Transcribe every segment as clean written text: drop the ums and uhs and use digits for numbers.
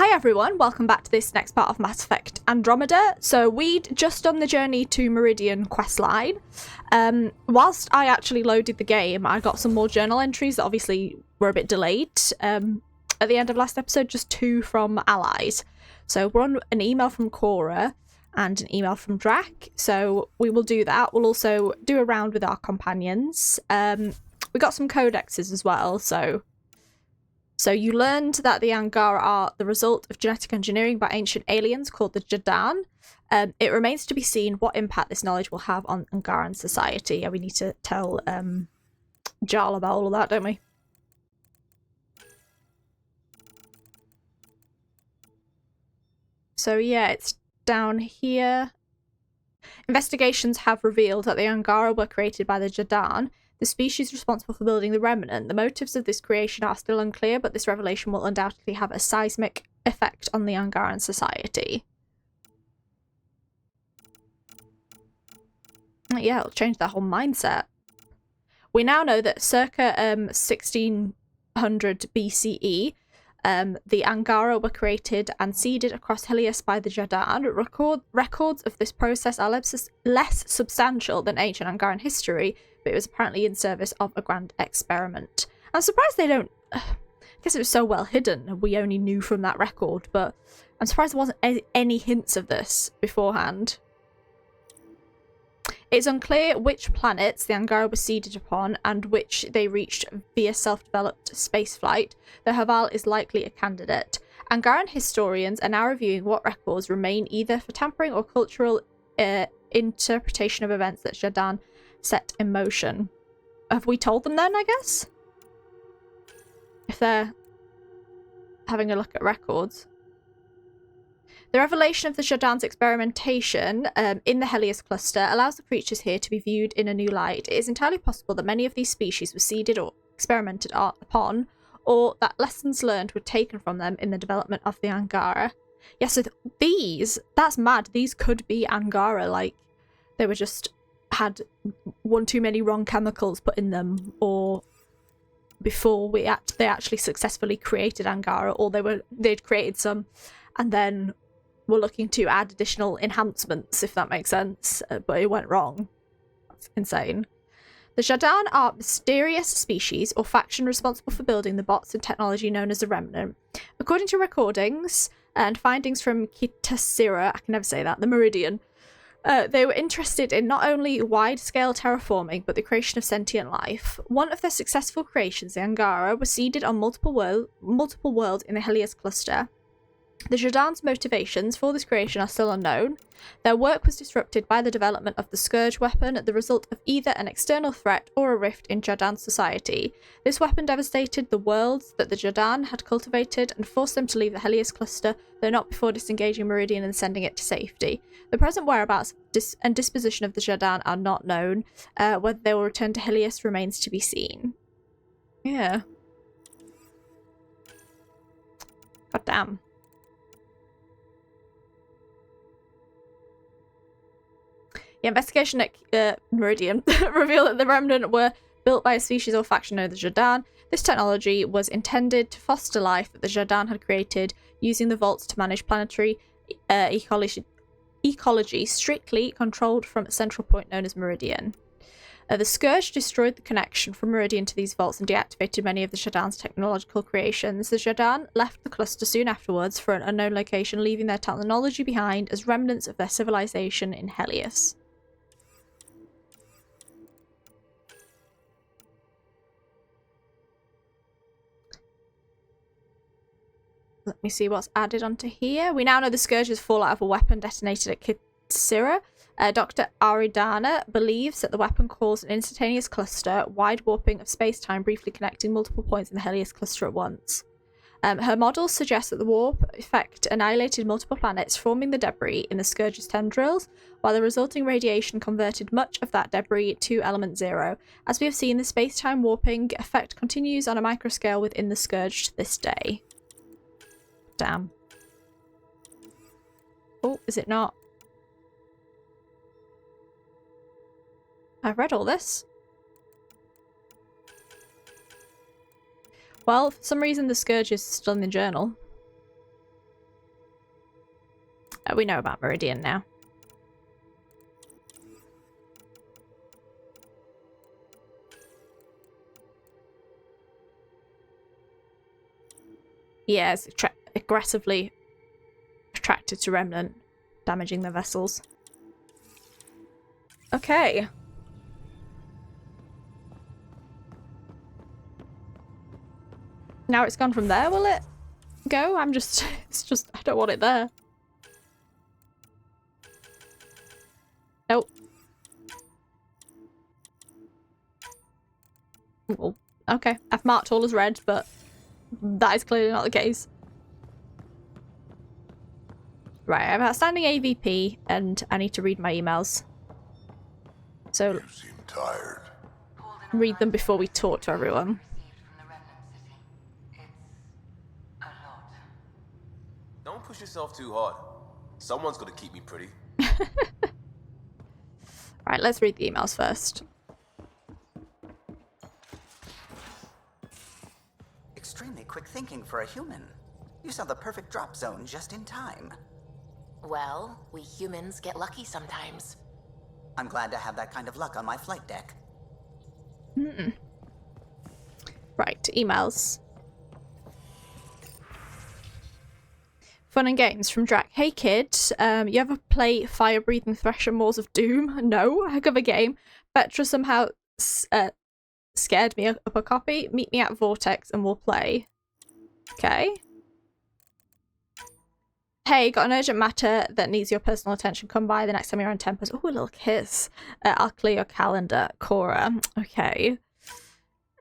Hi everyone, welcome back to this next part of Mass Effect Andromeda. So we'd just done the journey to Meridian questline. Whilst I actually loaded the game, I got some more journal entries that obviously were a bit delayed. At the end of last episode, just 2 from allies. So we're on an email from Cora and an email from Drac. So we will do that. We'll also do a round with our companions. We got some codexes as well, So you learned that the Angara are the result of genetic engineering by ancient aliens called the Jadan. It remains to be seen what impact this knowledge will have on Angaran society. Yeah, we need to tell Jarl about all of that, don't we? So yeah, it's down here. Investigations have revealed that the Angara were created by the Jadan, the species responsible for building the Remnant. The motives of this creation are still unclear, but this revelation will undoubtedly have a seismic effect on the Angaran society. Yeah, it'll change their whole mindset. We now know that circa 1600 BCE, the Angara were created and seeded across Helios by the Jadan. Records of this process are less substantial than ancient Angaran history, but it was apparently in service of a grand experiment. I'm surprised they don't... I guess it was so well hidden, we only knew from that record, but I'm surprised there wasn't any hints of this beforehand. It's unclear which planets the Angara were seeded upon and which they reached via self-developed spaceflight, though Haval is likely a candidate. Angaran historians are now reviewing what records remain either for tampering or cultural interpretation of events that Jadan set in motion. Have we told them then, I guess? If they're having a look at records. The revelation of the Jadan's experimentation in the Helios cluster allows the creatures here to be viewed in a new light. It is entirely possible that many of these species were seeded or experimented upon, or that lessons learned were taken from them in the development of the Angara. Yeah, so these, that's mad. These could be Angara, like they were just had one too many wrong chemicals put in them, or before they actually successfully created Angara, or they'd created some and then were looking to add additional enhancements, if that makes sense, but it went wrong. That's insane. The Jadan are mysterious species or faction responsible for building the bots and technology known as the Remnant. According to recordings and findings from Kitasira, I can never say that, the Meridian, they were interested in not only wide-scale terraforming, but the creation of sentient life. One of their successful creations, the Angara, was seeded on multiple worlds in the Helios cluster. The Jadan's motivations for this creation are still unknown. Their work was disrupted by the development of the Scourge weapon, the result of either an external threat or a rift in Jadan society. This weapon devastated the worlds that the Jadan had cultivated and forced them to leave the Helios cluster, though not before disengaging Meridian and sending it to safety. The present whereabouts and disposition of the Jadan are not known. Whether they will return to Helios remains to be seen. Yeah. God damn. The investigation at Meridian revealed that the Remnant were built by a species or faction known as the Jadan. This technology was intended to foster life that the Jadan had created, using the vaults to manage planetary ecology strictly controlled from a central point known as Meridian. The Scourge destroyed the connection from Meridian to these vaults and deactivated many of the Jadan's technological creations. The Jadan left the cluster soon afterwards for an unknown location, leaving their technology behind as remnants of their civilization in Helios. Let me see what's added onto here. We now know the Scourge's fallout of a weapon detonated at Kitsira. Dr. Aridana believes that the weapon caused an instantaneous cluster, wide warping of space-time, briefly connecting multiple points in the Helios cluster at once. Her models suggest that the warp effect annihilated multiple planets, forming the debris in the Scourge's tendrils, while the resulting radiation converted much of that debris to element zero. As we have seen, the space-time warping effect continues on a microscale within the Scourge to this day. Damn. Oh, is it not? I've read all this. Well, for some reason the Scourge is still in the journal. We know about Meridian now. Yeah, it's aggressively attracted to Remnant, damaging their vessels. Okay. Now it's gone from there, will it go? It's just, I don't want it there. Nope. Well, okay. I've marked all as red, but that is clearly not the case. Right, I have outstanding AVP, and I need to read my emails. So, you seem tired. Read them before we talk to everyone. Don't push yourself too hard. Someone's gonna keep me pretty. Right, let's read the emails first. Extremely quick thinking for a human. You saw the perfect drop zone just in time. Well, we humans get lucky sometimes. I'm glad to have that kind of luck on my flight deck. Right, emails. Fun and games from Drac. Hey kid, you ever play fire-breathing Thresher Maws of Doom? No, heck of a game. Petra somehow scared me up a copy. Meet me at Vortex and we'll play. Okay. Hey, got an urgent matter that needs your personal attention. Come by the next time you're on Tempest. Oh, a little kiss. I'll clear your calendar. Cora. Okay.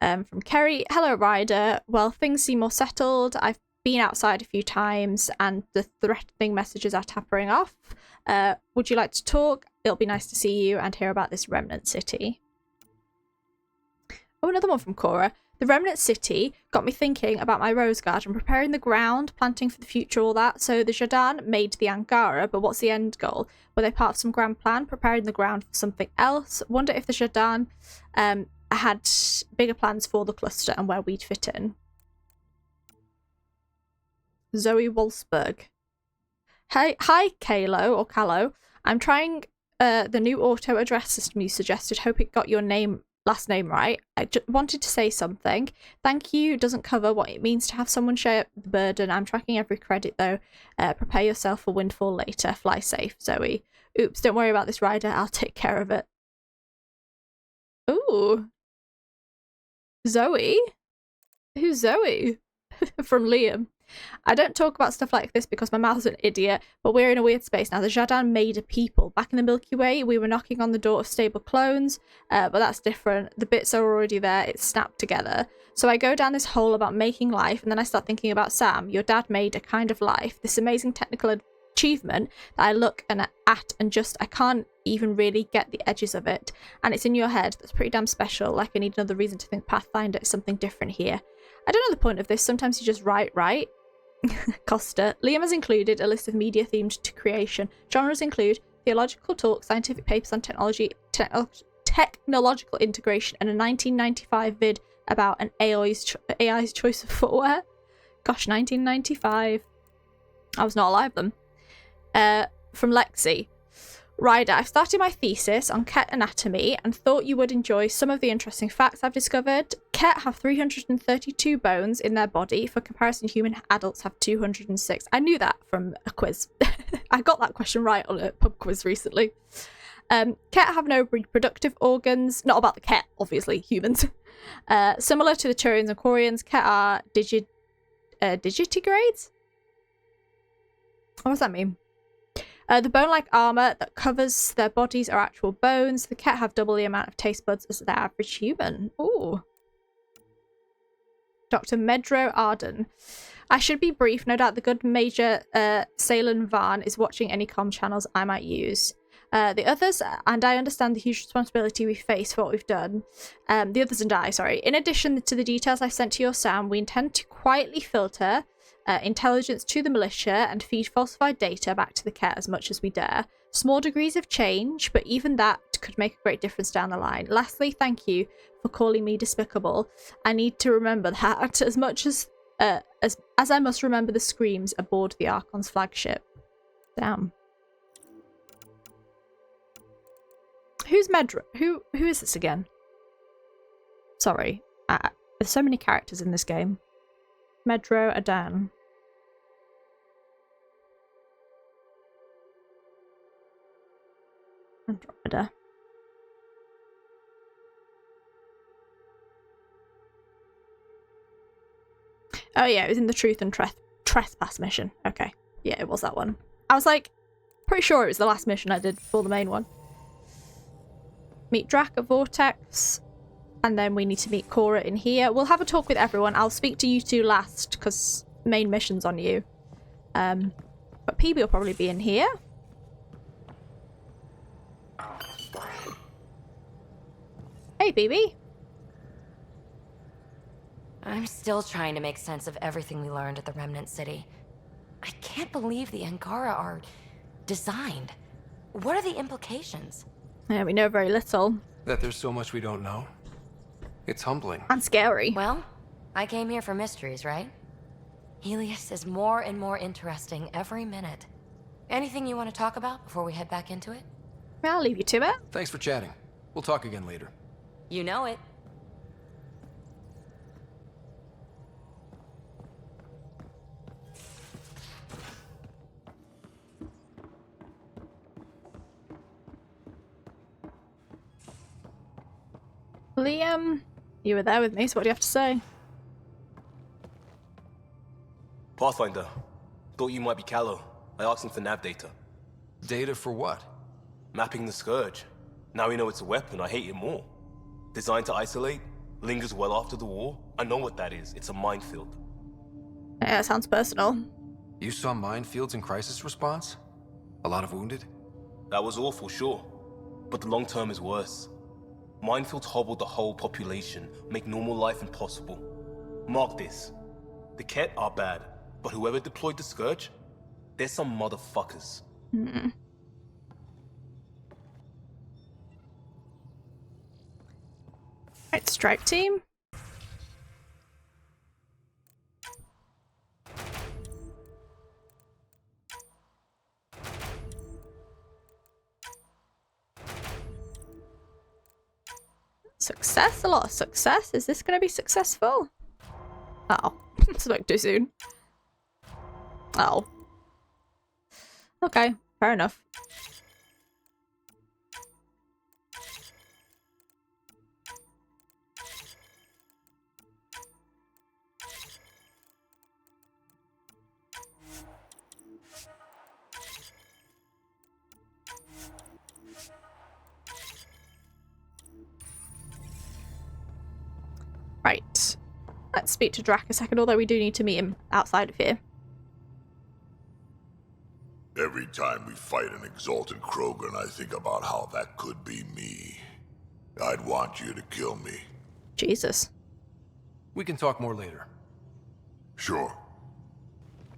From Kerry. Hello, Ryder. Well, things seem more settled. I've been outside a few times and the threatening messages are tapering off. Would you like to talk? It'll be nice to see you and hear about this Remnant City. Oh, another one from Cora. The Remnant City got me thinking about my rose garden, preparing the ground, planting for the future, all that. So the Jardin made the Angara, but what's the end goal? Were they part of some grand plan, preparing the ground for something else? Wonder if the Jardin had bigger plans for the cluster and where we'd fit in. Zoe Wolfsberg. Hi, Kalo, or Callow. I'm trying the new auto address system you suggested. Hope it got your last name right. I just wanted to say something. Thank you doesn't cover what it means to have someone share the burden. I'm tracking every credit though. Prepare yourself for windfall later. Fly safe, Zoe. Oops, don't worry about this, Ryder. I'll take care of it. Ooh. Zoe? Who's Zoe? From Liam. I don't talk about stuff like this because my mouth's an idiot, but we're in a weird space now. The Jardin made a people. Back in the Milky Way, we were knocking on the door of stable clones, but that's different. The bits are already there. It's snapped together. So I go down this hole about making life, and then I start thinking about Sam. Your dad made a kind of life. This amazing technical achievement that I look at and just, I can't even really get the edges of it. And it's in your head. That's pretty damn special. Like I need another reason to think Pathfinder is something different here. I don't know the point of this. Sometimes you just write. Costa. Liam has included a list of media themed to creation. Genres include theological talk, scientific papers on technological integration, and a 1995 vid about an AI's choice of footwear. Gosh, 1995. I was not alive then. From Lexi. Ryder, I've started my thesis on ket anatomy and thought you would enjoy some of the interesting facts I've discovered. Ket have 332 bones in their body. For comparison, human adults have 206. I knew that from a quiz. I got that question right on a pub quiz recently. Ket have no reproductive organs. Not about the ket, obviously, humans. Similar to the Turians and Quarians, ket are digitigrades? What does that mean? The bone-like armor that covers their bodies are actual bones. The ket have double the amount of taste buds as the average human. Ooh. Dr. Medro Arden. I should be brief. No doubt the good Major Salen Varn is watching any comm channels I might use. The others, and I understand the huge responsibility we face for what we've done. The others and I, sorry. In addition to the details I sent to your Sam, we intend to quietly filter intelligence to the militia and feed falsified data back to the ket as much as we dare. Small degrees of change, but even that could make a great difference down the line. Lastly, thank you for calling me despicable. I need to remember that as much as I must remember the screams aboard the Archon's flagship. Damn. Who's Medro? Who is this again? Sorry. There's so many characters in this game. Medro Adan. Andromeda. Oh yeah, it was in the Truth and Trespass mission. Okay. Yeah, it was that one. I was like, pretty sure it was the last mission I did before the main one. Meet Drac at Vortex. And then we need to meet Cora in here. We'll have a talk with everyone. I'll speak to you two last, because main mission's on you. But PB will probably be in here. Hey, BB. I'm still trying to make sense of everything we learned at the Remnant City. I can't believe the Angara are designed. What are the implications? Yeah, we know very little. That there's so much we don't know. It's humbling. And scary. Well, I came here for mysteries, right? Helios is more and more interesting every minute. Anything you want to talk about before we head back into it? Yeah, I'll leave you to it. Thanks for chatting. We'll talk again later. You know it. Liam, you were there with me, so what do you have to say? Pathfinder. Thought you might be Callow. I asked him for nav data. Data for what? Mapping the Scourge. Now we know it's a weapon, I hate it more. Designed to isolate, lingers well after the war. I know what that is. It's a minefield. Yeah, it sounds personal. You saw minefields in crisis response? A lot of wounded? That was awful, sure. But the long term is worse. Minefields hobble the whole population, make normal life impossible. Mark this. The Ket are bad, but whoever deployed the Scourge, they're some motherfuckers. Right, strike team. Success, a lot of success. Is this going to be successful? Oh, spoke too soon. Oh. Okay, fair enough. Right. Let's speak to Drac a second, although we do need to meet him outside of here. Every time we fight an exalted Krogan, I think about how that could be me. I'd want you to kill me. Jesus. We can talk more later. Sure.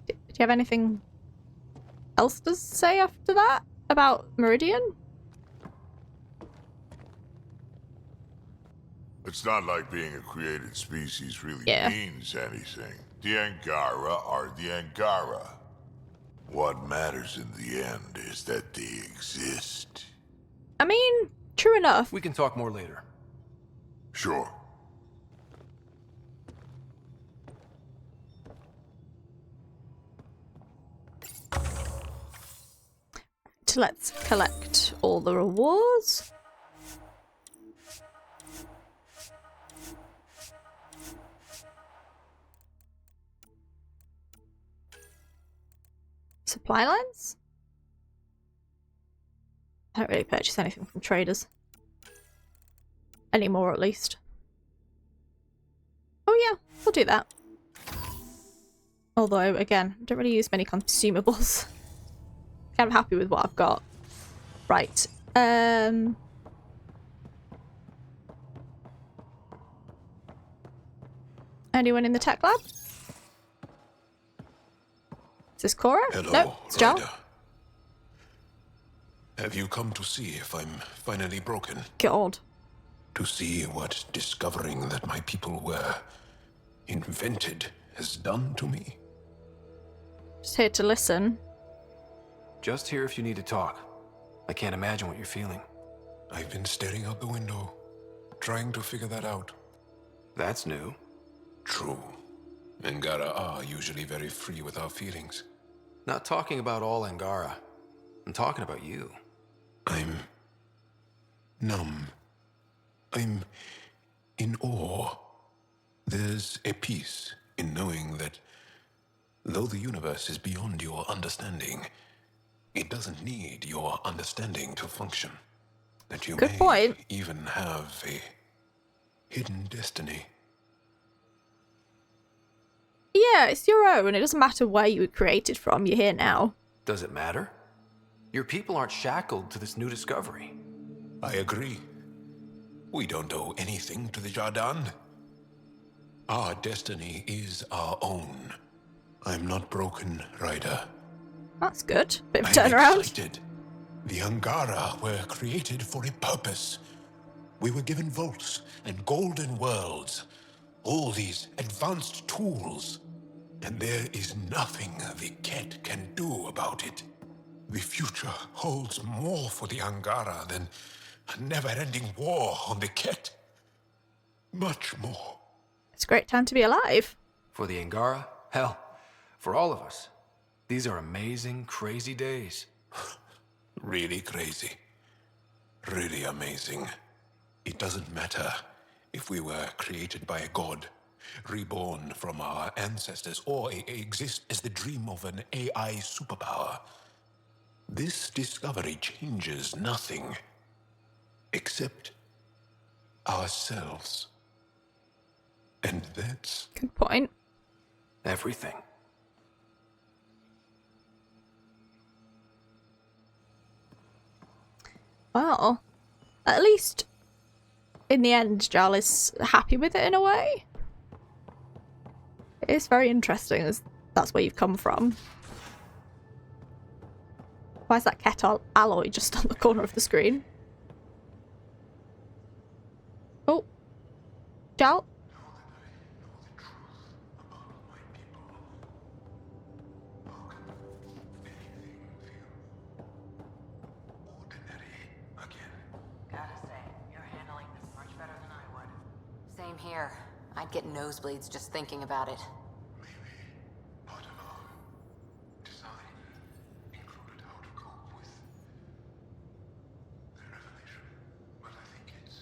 Do you have anything else to say after that about Meridian? It's not like being a created species really Yeah. means anything. The Angara are the Angara. What matters in the end is that they exist. I mean, true enough. We can talk more later. Sure. Let's collect all the rewards. Supply lines? I don't really purchase anything from traders. Anymore, at least. Oh yeah, we'll do that. Although, again, I don't really use many consumables. I'm happy with what I've got. Right. Anyone in the tech lab? Is this Cora? Hello, Nope, it's Joel. Ryder. Have you come to see if I'm finally broken? God. To see what discovering that my people were invented has done to me? Just here to listen. Just here if you need to talk. I can't imagine what you're feeling. I've been staring out the window, trying to figure that out. That's new. True. Angara are usually very free with our feelings. Not talking about all Angara. I'm talking about you. I'm numb. I'm in awe. There's a peace in knowing that though the universe is beyond your understanding, it doesn't need your understanding to function. That you Good may point. even have a hidden destiny. Yeah, it's your own. It doesn't matter where you were created from. You're here now. Does it matter? Your people aren't shackled to this new discovery. I agree. We don't owe anything to the Jardin. Our destiny is our own. I'm not broken, Ryder. That's good. Bit of a I'm turnaround. excited. The Angara were created for a purpose. We were given vaults and golden worlds. All these advanced tools. And there is nothing the Ket can do about it. The future holds more for the Angara than a never-ending war on the Ket. Much more. It's a great time to be alive. For the Angara, hell, for all of us. These are amazing, crazy days. Really crazy. Really amazing. It doesn't matter if we were created by a god, reborn from our ancestors, or exist as the dream of an AI superpower. This discovery changes nothing except ourselves. And that's Good point. Everything. Well, at least in the end, Jal is happy with it in a way. It is very interesting as that's where you've come from. Why is that Ket alloy just on the corner of the screen? Oh. Jal? Gotta say, you're handling this much better than I would. Same here. I'd get nosebleeds just thinking about it. part of our design included how to cope with the revelation. But I think it's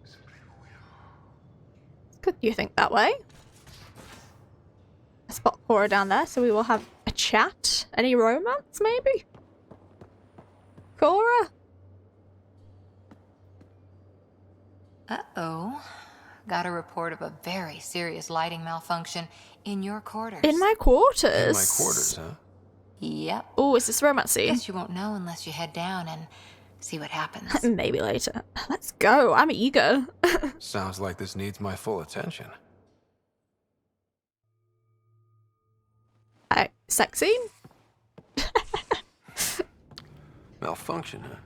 simply who we are. Good you think that way. I spot Cora down there, so we will have a chat. Any romance, maybe? Cora? Uh-oh. Got a report of a very serious lighting malfunction in your quarters. In my quarters? In my quarters, huh? Yep. Oh, is this romancy? Guess you won't know unless you head down and see what happens. Maybe later. Let's go. I'm eager. Sounds like this needs my full attention. Sex scene? Malfunction, huh?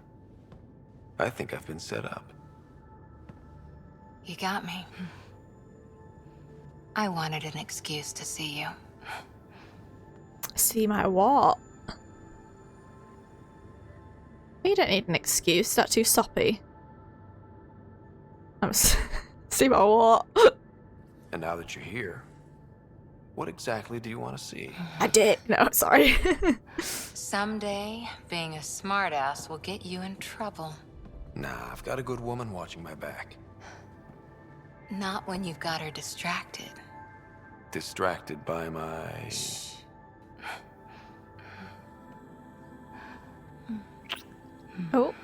I think I've been set up. You got me. I wanted an excuse to see you. See my what? You don't need an excuse. That's too soppy. See my what? And now that you're here, what exactly do you want to see? I did. No, sorry. Someday, being a smartass will get you in trouble. Nah, I've got a good woman watching my back. Not when you've got her distracted. Distracted by my... Oh.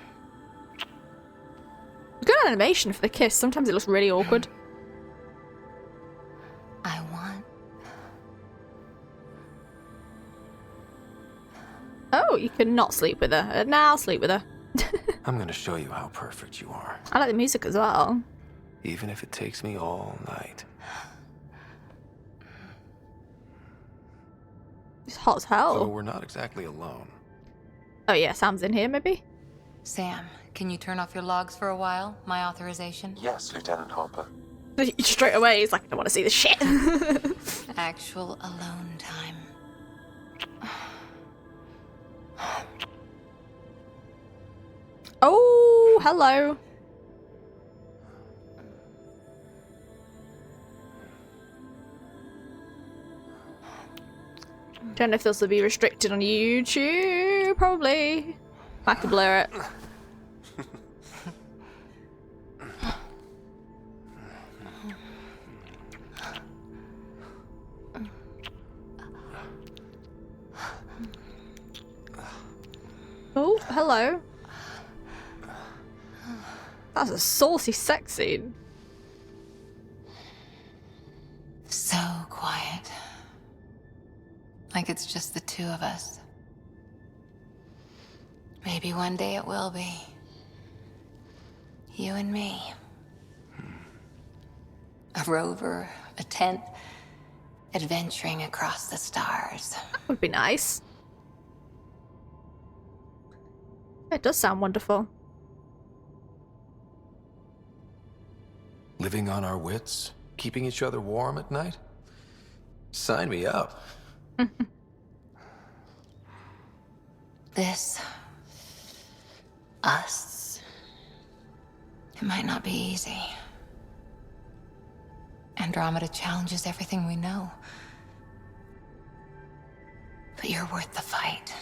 Good animation for the kiss. Sometimes it looks really awkward. I want... Oh, you can not sleep with her. Nah, I'll sleep with her. I'm gonna show you how perfect you are. I like the music as well. Even if it takes me all night. It's hot as So hell. we're not exactly alone. Oh yeah, Sam's in here maybe? Sam, can you turn off your logs for a while? My authorization? Yes, Lieutenant Harper. Straight away, he's like, I don't want to see this shit. Actual alone time. Oh, hello. Don't know if this will be restricted on YouTube. Probably. I have to blur it. Oh, hello. That's a saucy sex scene. So quiet. Like it's just the two of us. Maybe one day it will be. You and me. A rover, a tent, adventuring across the stars. That would be nice. It does sound wonderful. Living on our wits, keeping each other warm at night? Sign me up. This. Us. It might not be easy. Andromeda challenges everything we know. But you're worth the fight.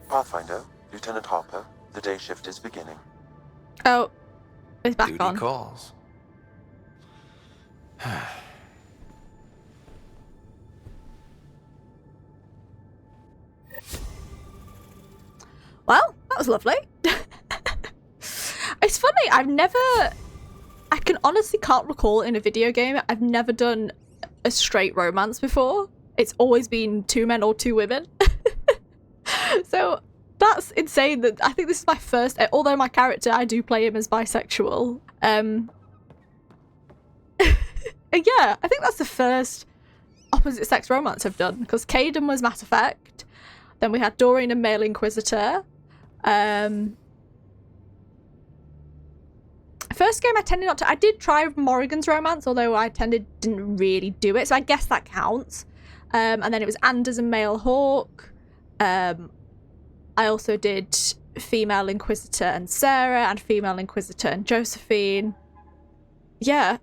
Pathfinder, Lieutenant Harper, the day shift is beginning. Oh, it's back Duty on. calls. Well, that was lovely. It's funny, I can honestly can't recall in a video game, I've never done a straight romance before. It's always been 2 men or 2 women. So that's insane that I think this is my first, although my character, I do play him as bisexual. Yeah, I think that's the first opposite sex romance I've done, because Caden was Mass Effect, then we had Dora and Male Inquisitor. First game I tended not to, I did try Morrigan's Romance, although I didn't really do it, so I guess that counts. And then it was Anders and Male Hawk. I also did Female Inquisitor and Sarah, and Female Inquisitor and Josephine. Yeah.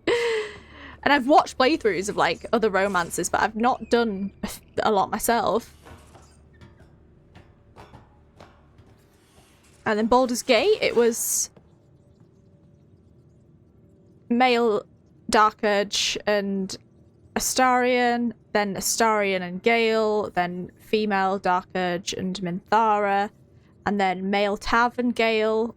And I've watched playthroughs of like other romances, but I've not done a lot myself. And then Baldur's Gate, it was male Dark Urge and Astarion, then Astarion and Gale, then female Dark Urge and Minthara, and then male Tav and Gale,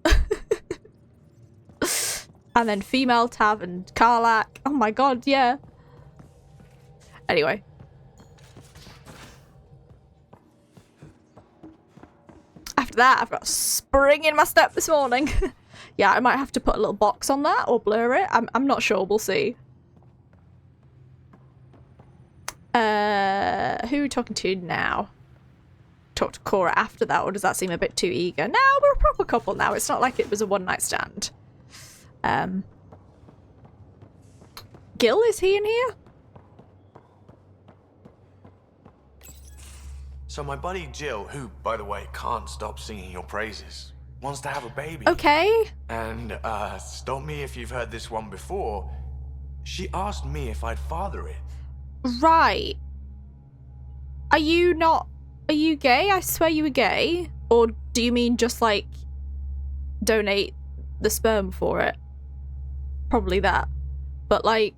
and then female Tav and Karlach. Oh my god, yeah. Anyway. After that, I've got a spring in my step this morning. Yeah, I might have to put a little box on that or blur it. I'm not sure. We'll see. Who are we talking to now? Talk to Cora after that, or does that seem a bit too eager? No, we're a proper couple now. It's not like it was a one-night stand. Gil, is he in here? So my buddy Jill, who, by the way, can't stop singing your praises, wants to have a baby. Okay. And, stop me if you've heard this one before, she asked me if I'd father it. Right. Are you gay? I swear you were gay. Or do you mean just, like, donate the sperm for it? Probably that. But, like,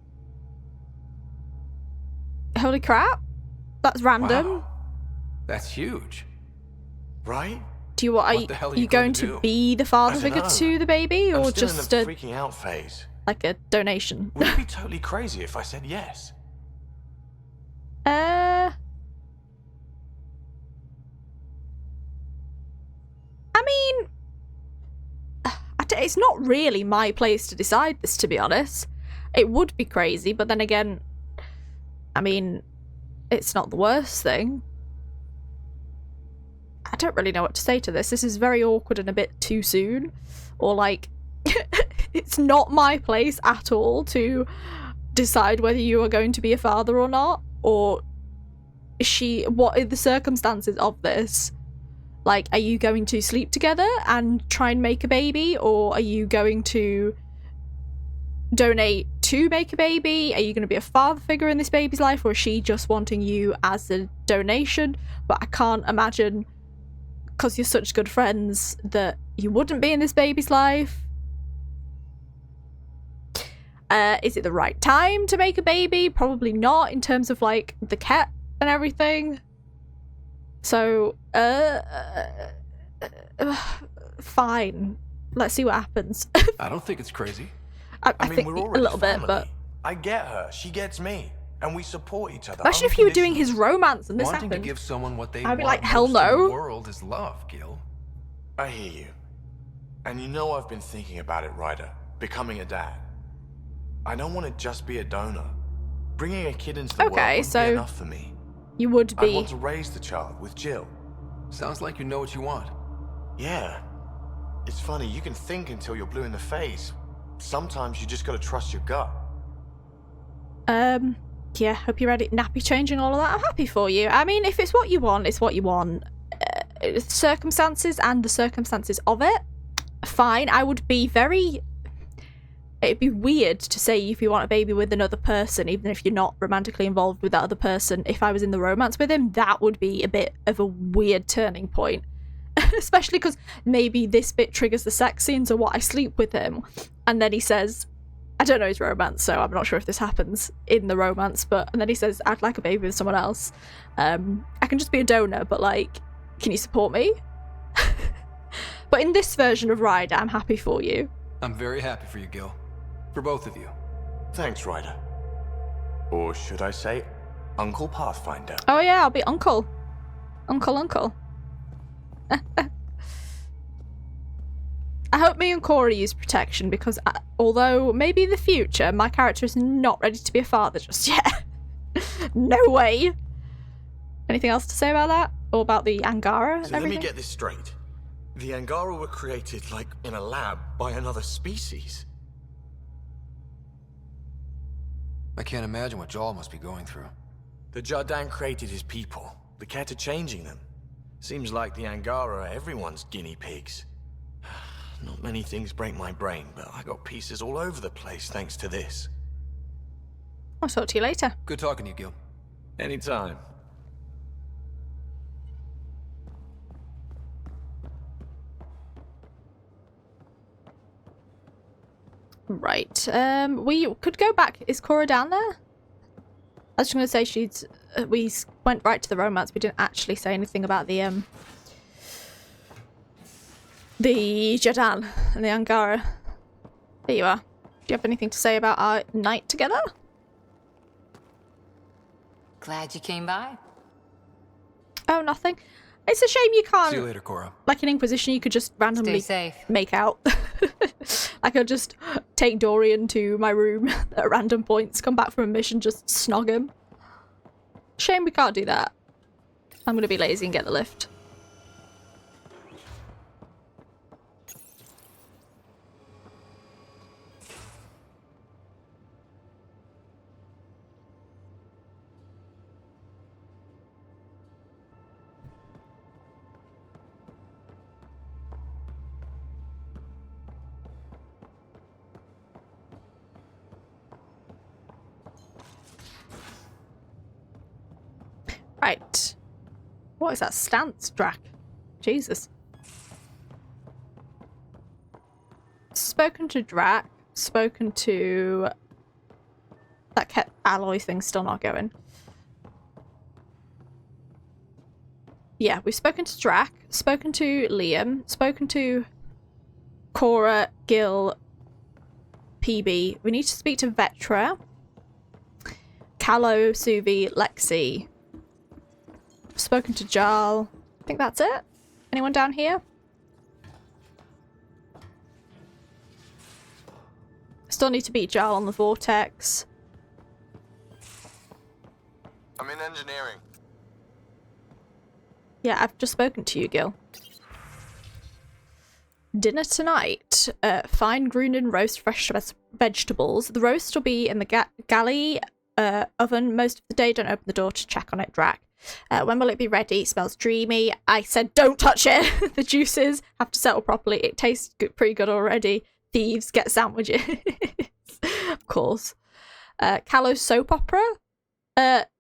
holy crap. That's random. Wow. That's huge. Right? Do you are you going to be the father figure to the baby, or I'm still just in the freaking out phase. Like a donation? Would it be totally crazy if I said yes? I mean, it's not really my place to decide this, to be honest. It would be crazy, but then again, I mean, it's not the worst thing. I don't really know what to say to this. This is very awkward and a bit too soon. Or like, it's not my place at all to decide whether you are going to be a father or not. Or what are the circumstances of this? Like, are you going to sleep together and try and make a baby, or are you going to donate to make a baby? Are you going to be a father figure in this baby's life, or is she just wanting you as a donation? But I can't imagine, because you're such good friends, that you wouldn't be in this baby's life. Is it the right time to make a baby? Probably not, in terms of like the cat and everything. So, fine. Let's see what happens. I don't think it's crazy. I think we're already a little family. bit, but I get her. She gets me, and we support each other. imagine if you were doing his romance and this Wanting happened. to give someone what they I'd be want like, hell most in no. the world is love, Gil. I hear you. And you know I've been thinking about it, Ryder. Becoming a dad. I don't want to just be a donor. Bringing a kid into the world wouldn't so be enough for me. You would I be. want to raise the child with Jill. Sounds like you know what you want. Yeah. It's funny, you can think until you're blue in the face. Sometimes you just gotta trust your gut. Yeah, hope you're ready. Nappy changing, all of that. I'm happy for you. I mean, if it's what you want, it's what you want. Circumstances and the circumstances of it, fine. I would be very... It'd be weird to say if you want a baby with another person, even if you're not romantically involved with that other person. If I was in the romance with him, that would be a bit of a weird turning point. Especially because maybe this bit triggers the sex scenes or what, I sleep with him. And then he says, I don't know his romance, so I'm not sure if this happens in the romance, but, and then he says, I'd like a baby with someone else. I can just be a donor, but like, can you support me? But in this version of Ryder, I'm happy for you. I'm very happy for you, Gil. For both of you. Thanks, Ryder. Or should I say, Uncle Pathfinder. Oh yeah, I'll be uncle. Uncle. I hope me and Cora use protection, because although maybe in the future, my character is not ready to be a father just yet. No way. Anything else to say about that? Or about the Angara and So let everything? me get this straight. The Angara were created, like, in a lab by another species. I can't imagine what Jarl must be going through. The Jardin created his people. The Ket are changing them. Seems like the Angara are everyone's guinea pigs. Not many things break my brain, but I got pieces all over the place thanks to this. I'll talk to you later. Good talking to you, Gil. Anytime. Right. We could go back. Is Cora down there? I was just going to say she's... we went right to the romance. We didn't actually say anything about the Jadan and the Angara. There you are. Do you have anything to say about our night together? Glad you came by. Oh, nothing. It's a shame you can't... See you later, Cora. Like in Inquisition, you could just randomly Stay safe. make out. I could just take Dorian to my room at random points, come back from a mission, just snog him. Shame we can't do that. I'm gonna be lazy and get the lift. Right. What is that stance, Drac? Jesus. Spoken to Drac. Spoken to... That cat alloy thing's still not going. Yeah, we've spoken to Drac. Spoken to Liam. Spoken to Cora, Gil, PB. We need to speak to Vetra. Callow, Suvi, Lexi. Spoken to Jarl. I think that's it. Anyone down here? Still need to beat Jarl on the vortex. I'm in engineering. Yeah, I've just spoken to you, Gil. Dinner tonight. Fine Grunin roast fresh vegetables. The roast will be in the galley oven most of the day. Don't open the door to check on it, Drac. When will it be ready? It smells dreamy. I said don't touch it. The juices have to settle properly. It tastes pretty good already. Thieves get sandwiches. Of course. Callow's soap opera.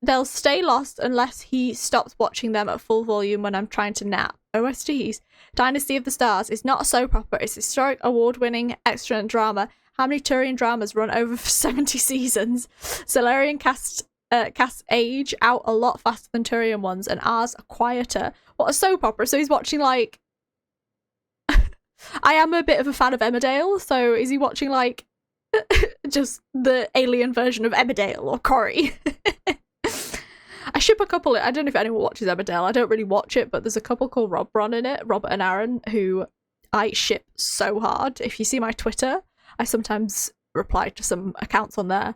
They'll stay lost unless he stops watching them at full volume when I'm trying to nap. OSTs. Dynasty of the Stars is not a soap opera. It's historic, award-winning, excellent drama. How many Turian dramas run over 70 seasons? Solarian casts age out a lot faster than Turian ones, and ours are quieter. What, a soap opera? So he's watching, like... I am a bit of a fan of Emmerdale, so is he watching, like, just the alien version of Emmerdale or Corrie? I ship a couple. I don't know if anyone watches Emmerdale. I don't really watch it, but there's a couple called Robert and Aaron, who I ship so hard. If you see my Twitter, I sometimes reply to some accounts on there.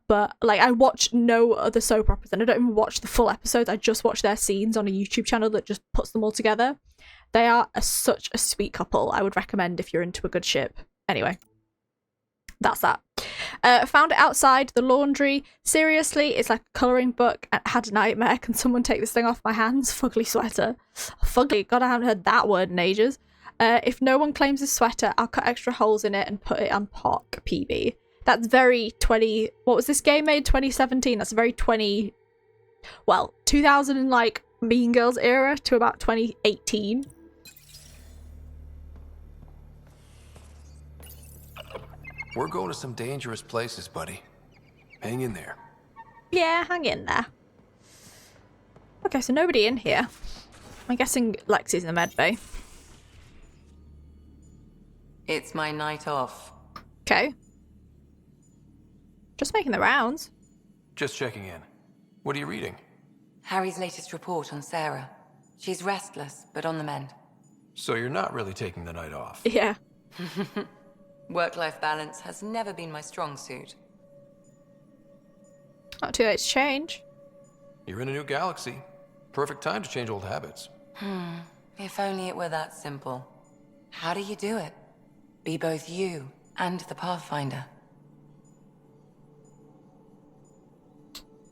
But, like, I watch no other soap operas, and I don't even watch the full episodes. I just watch their scenes on a YouTube channel that just puts them all together. They are such a sweet couple. I would recommend if you're into a good ship. Anyway, that's that. Found it outside the laundry. Seriously, it's like a colouring book. I had a nightmare. Can someone take this thing off my hands? Fugly sweater. Fugly. God, I haven't heard that word in ages. If no one claims this sweater, I'll cut extra holes in it and put it on POC PB. That's very 20... What was this game made? 2017. That's very 20... Well, 2000 and, like, Mean Girls era to about 2018. We're going to some dangerous places, buddy. Hang in there. Yeah, hang in there. Okay, so nobody in here. I'm guessing Lexi's in the med bay. It's my night off. Okay. Just making the rounds. Just checking in. What are you reading? Harry's latest report on Sarah. She's restless, but on the mend. So you're not really taking the night off? Yeah. Work-life balance has never been my strong suit. Not too late to change. You're in a new galaxy. Perfect time to change old habits. If only it were that simple. How do you do it? Be both you and the Pathfinder.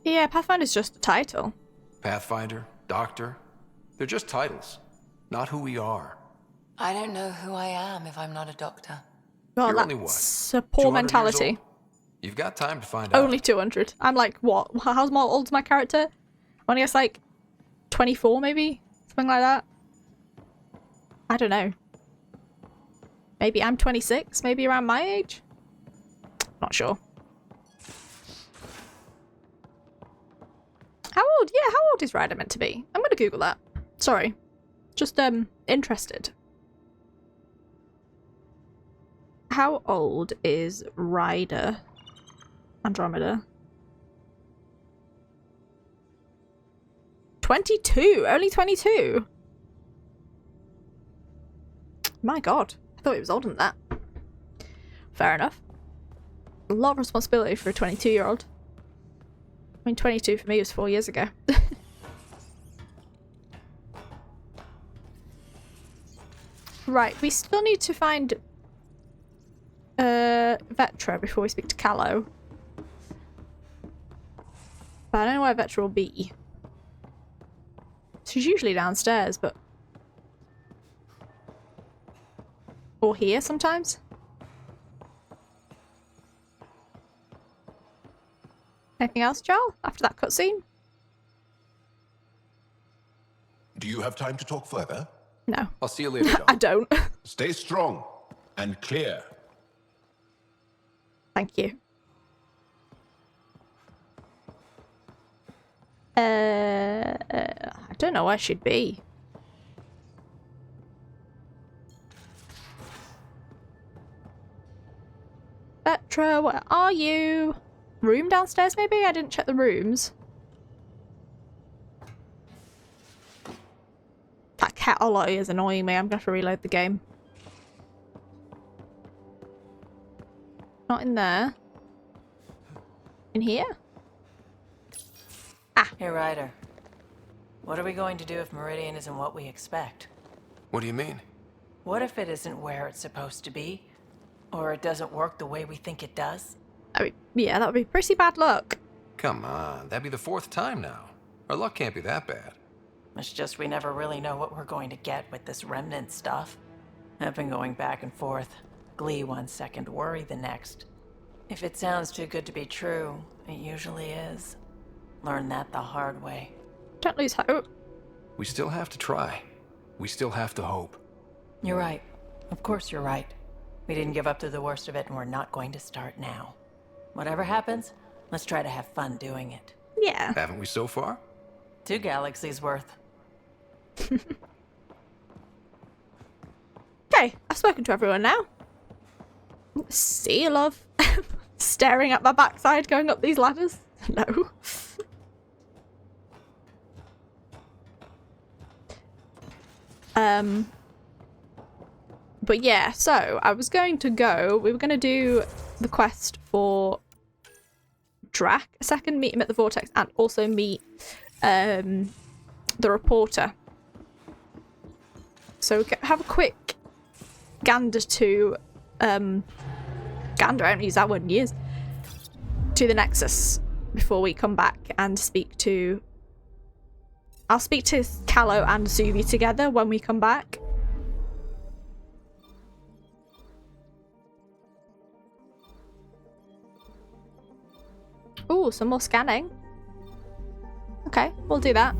Yeah, Pathfinder's just a title. Pathfinder, Doctor, they're just titles, not who we are. I don't know who I am if I'm not a doctor. Well, You're only that's what? a poor 200 years mentality. old? You've got time to find out. Only 200. I'm like, what? How's more old's my character? I want to guess like 24 maybe? Something like that. I don't know. Maybe I'm 26? Maybe around my age? Not sure. How old? Yeah, how old is Ryder meant to be? I'm gonna Google that. Sorry. Just, interested. How old is Ryder Andromeda? 22! Only 22! My god. I thought he was older than that. Fair enough. A lot of responsibility for a 22-year-old. I mean, 22 for me was 4 years ago. Right, we still need to find Vetra before we speak to Callow. But I don't know where Vetra will be. She's usually downstairs, but... Or here sometimes. Anything else, Joel, after that cutscene? Do you have time to talk further? No. I'll see you later, John. I don't. Stay strong and clear. Thank you. I don't know where she'd be. Vetra, where are you? Room downstairs, maybe? I didn't check the rooms. That cat Ollie is annoying me. I'm gonna have to reload the game. Not in there. In here? Ah. Hey, Ryder. What are we going to do if Meridian isn't what we expect? What do you mean? What if it isn't where it's supposed to be? Or it doesn't work the way we think it does? I mean, yeah, that would be pretty bad luck. Come on, that'd be the 4th time now. Our luck can't be that bad. It's just we never really know what we're going to get with this remnant stuff. I've been going back and forth. Glee one second, worry the next. If it sounds too good to be true, it usually is. Learn that the hard way. Don't lose hope. We still have to try. We still have to hope. You're right. Of course you're right. We didn't give up to the worst of it, and we're not going to start now. Whatever happens, let's try to have fun doing it. Yeah. Haven't we so far? 2 galaxies worth. Okay, I've spoken to everyone now. See you, love. Staring at my backside going up these ladders. No. But yeah, so I was going to go, we were going to do the quest for Drac a second, meet him at the Vortex, and also meet the reporter. So have a quick gander to, gander, I haven't used that word in years, to the Nexus before we come back and speak to, I'll speak to Callow and Zuvi together when we come back. Ooh, some more scanning. Okay, we'll do that.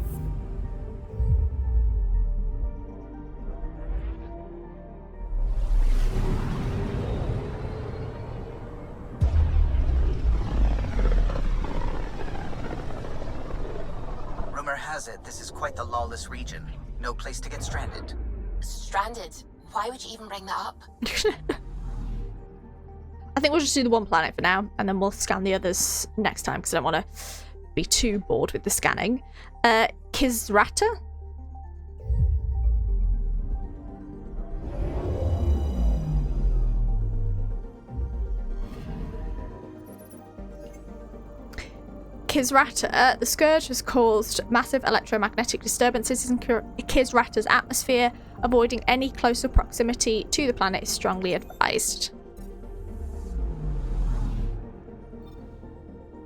Rumor has it this is quite the lawless region. No place to get stranded. Stranded? Why would you even bring that up? I think we'll just do the one planet for now, and then we'll scan the others next time, because I don't want to be too bored with the scanning. Kisrata? Kisrata, the Scourge has caused massive electromagnetic disturbances in Kisrata's atmosphere. Avoiding any closer proximity to the planet is strongly advised.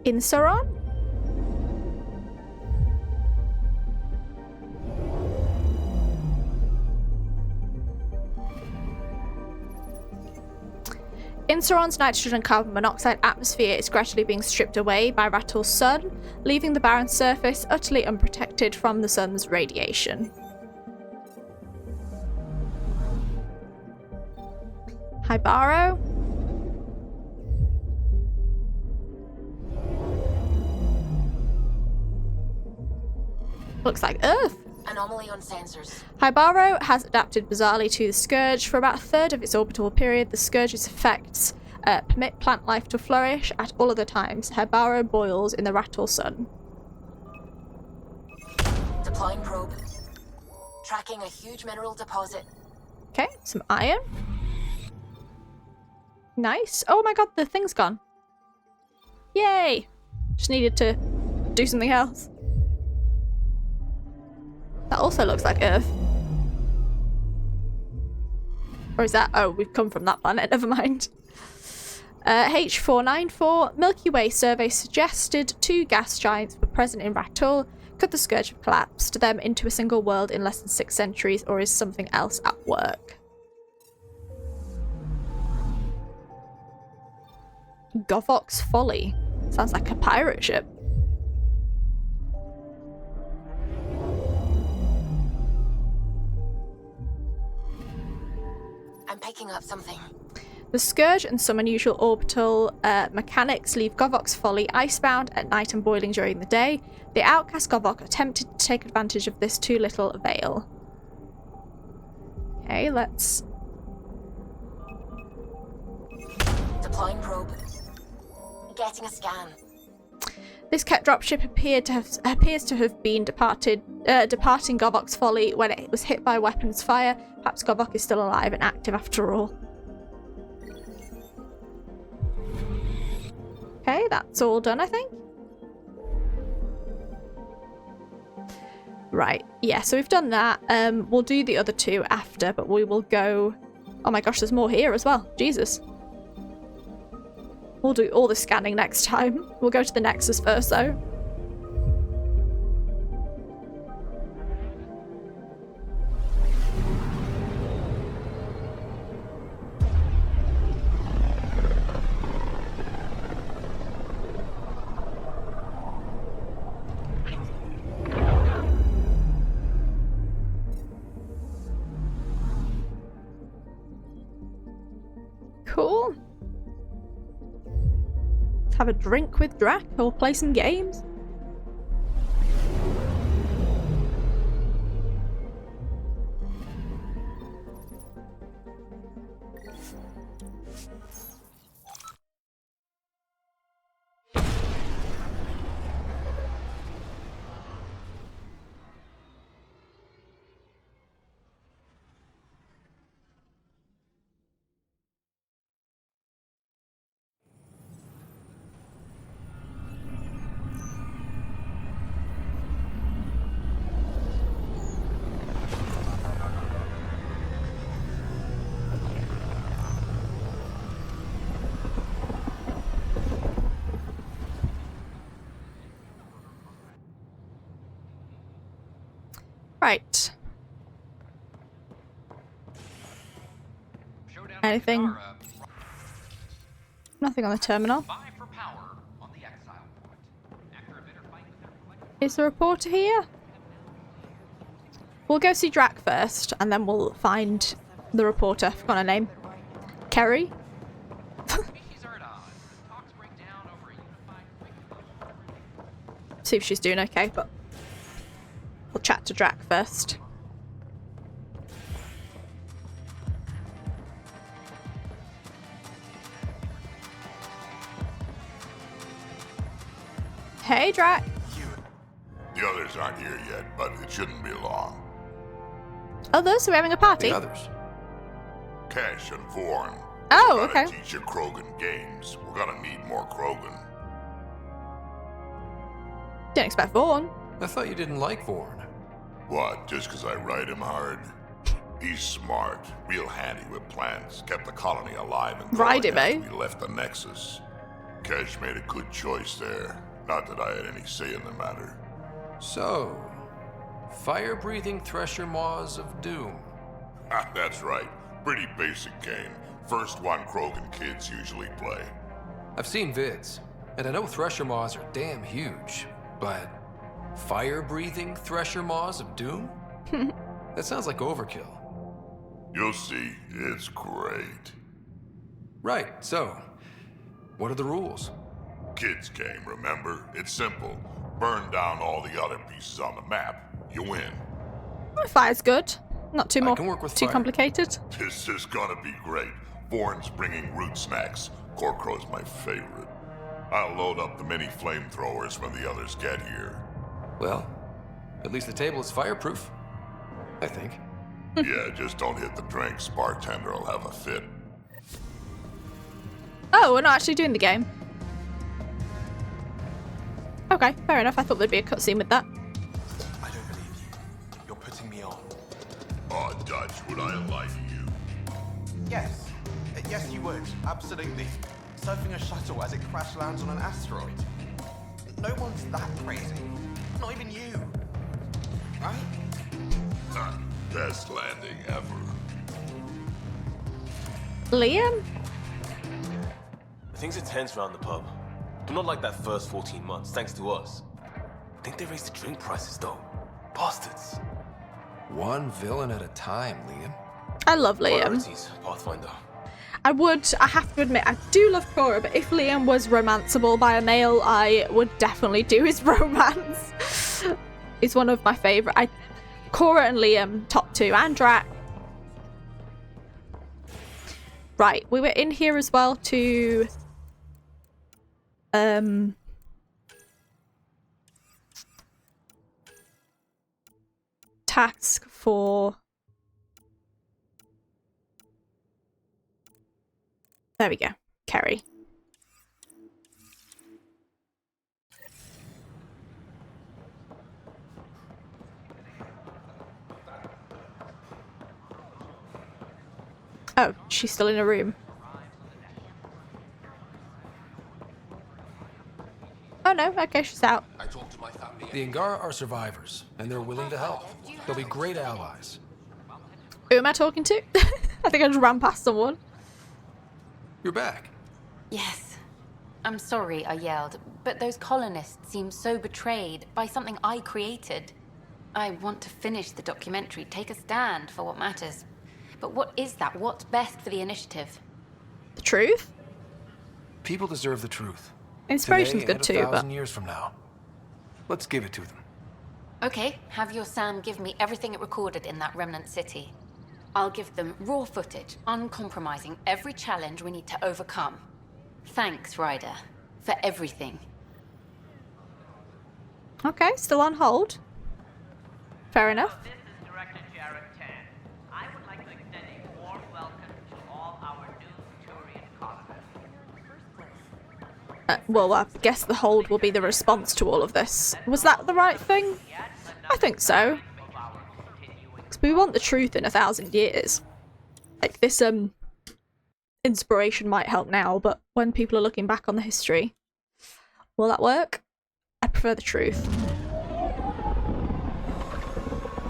Insaron? Insaron's nitrogen and carbon monoxide atmosphere is gradually being stripped away by Ratul's sun, leaving the barren surface utterly unprotected from the sun's radiation. Hibaro? Looks like Earth. Anomaly on sensors. Hibaro has adapted bizarrely to the Scourge. For about a third of its orbital period, the Scourge's effects permit plant life to flourish. At all other times, Hibaro boils in the Ratul sun. Deploying probe. Tracking a huge mineral deposit. Okay, some iron. Nice. Oh my god, the thing's gone. Yay! Just needed to do something else. That also looks like Earth. Or is that... Oh, we've come from that planet. Never mind. H494. Milky Way survey suggested 2 gas giants were present in Ratul. Could the Scourge have collapsed them into a single world in less than 6 centuries, or is something else at work? Govok's Folly. Sounds like a pirate ship. I'm picking up something. The Scourge and some unusual orbital mechanics leave Govok's Folly icebound at night and boiling during the day. The outcast Govok attempted to take advantage of this to little avail. Okay, let's... Deploying probe. Getting a scan. This Ket dropship appears to have been departing Govok's Folly when it was hit by weapons fire. Perhaps Govok is still alive and active after all. Okay, that's all done, I think. Right, yeah, so we've done that. We'll do the other 2 after, but we will go... Oh my gosh, there's more here as well. Jesus. We'll do all the scanning next time. We'll go to the Nexus first, though. have a drink with Drac or play some games. Right. Anything? Nothing on the terminal. Is the reporter here? We'll go see Drac first, and then we'll find the reporter. I've forgotten her name. Kerry? See if she's doing okay, but we'll chat to Drac first. Hey, Drac. The others aren't here yet, but it shouldn't be long. Others? Are we having a party? The others. Cash and Vorn. Oh, okay. Teach you Krogan games. We're gonna need more Krogan. Didn't expect Vaughn. I thought you didn't like Vorn. What, just because I ride him hard? He's smart, real handy with plans, kept the colony alive and Ride him, eh? We left the Nexus. Cash made a good choice there. Not that I had any say in the matter. So, fire-breathing Thresher Maws of Doom. That's right. Pretty basic game. First one Krogan kids usually play. I've seen vids, and I know Thresher Maws are damn huge, but fire-breathing Thresher Maws of Doom? That sounds like overkill. You'll see, it's great. Right, so, what are the rules? Kids game, remember? It's simple. Burn down all the other pieces on the map. You win. Fire's good. Not too too fire. complicated. This is gonna be great. Vorn's bringing root snacks. Corcrow's my favorite. I'll load up the mini flamethrowers when the others get here. Well, at least the table is fireproof. I think. Yeah, just don't hit the drinks. Bartender will have a fit. Oh, we're not actually doing the game. Okay, fair enough. I thought there'd be a cutscene with that. I don't believe you. You're putting me on. Oh, Dutch, would I lie to you? Yes. Yes, you would. Absolutely. Surfing a shuttle as it crash lands on an asteroid. No one's that crazy. Not even you. Right? Best landing ever. Liam? Things are tense around the pub. But not like that first 14 months, thanks to us. I think they raised the drink prices, though. Bastards. One villain at a time, Liam. I love Liam. Priorities, Pathfinder. I have to admit, I do love Cora, but if Liam was romanceable by a male, I would definitely do his romance. He's one of my favourite. Cora and Liam, top two, and Drac. Right, we were in here as well to task for there we go, Kerry. Oh, she's still in a room. Oh no, okay, she's out. The Angara are survivors, and they're willing to help. They'll be great allies. Who am I talking to? I think I just ran past someone. You're back. Yes. I'm sorry I yelled, but those colonists seem so betrayed by something I created. I want to finish the documentary, take a stand for what matters. But what is that? What's best for the initiative? The truth? People deserve the truth. Inspiration's Today good and too, 1,000 but years from now. Let's give it to them. Okay, have your Sam give me everything it recorded in that remnant city. I'll give them raw footage, uncompromising every challenge we need to overcome. Thanks, Ryder, for everything. okay, still on hold. Fair enough. This is Director Jared Tan. I would like to extend a warm welcome to all our new Turian colonists. Well, I guess the hold will be the response to all of this. Was that the right thing? I think so. Because we want the truth in 1,000 years. Like, this, inspiration might help now, but when people are looking back on the history, will that work? I prefer the truth.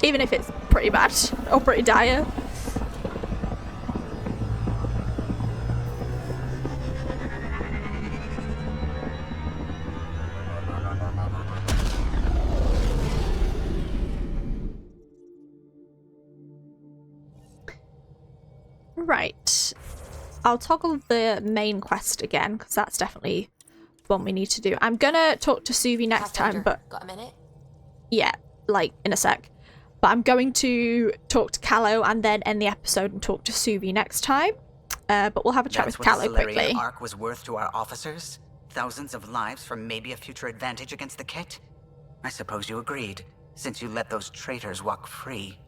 Even if it's pretty bad, or pretty dire. Right. I'll toggle the main quest again, because that's definitely one we need to do. I'm gonna talk to Suvi next time, but... Got a minute? Yeah, like, in a sec. But I'm going to talk to Callow and then end the episode and talk to Suvi next time. But we'll have a chat with Callow quickly. That's what the Solarian Ark was worth to our officers? Thousands of lives for maybe a future advantage against the Kett? I suppose you agreed, since you let those traitors walk free.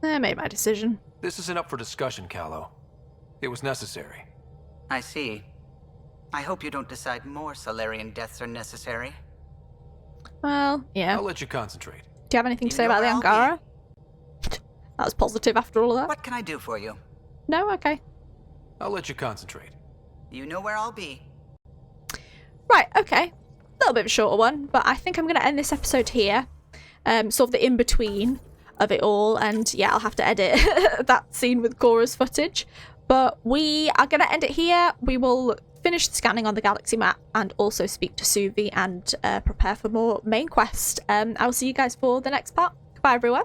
I made my decision. This isn't up for discussion, Callow. It was necessary. I see. I hope you don't decide more Solarian deaths are necessary. Well, yeah. I'll let you concentrate. Do you have anything to say You know about the where I'll Angara? That was positive after all of that. What can I do for you? No? Okay. I'll let you concentrate. You know where I'll be. Right, okay. A little bit of a shorter one, but I think I'm going to end this episode here. Sort of the in-between of it all, and yeah, I'll have to edit that scene with Cora's footage. But we are going to end it here. We will finish the scanning on the galaxy map and also speak to Suvi and prepare for more main quest. I'll see you guys for the next part. Goodbye, everyone.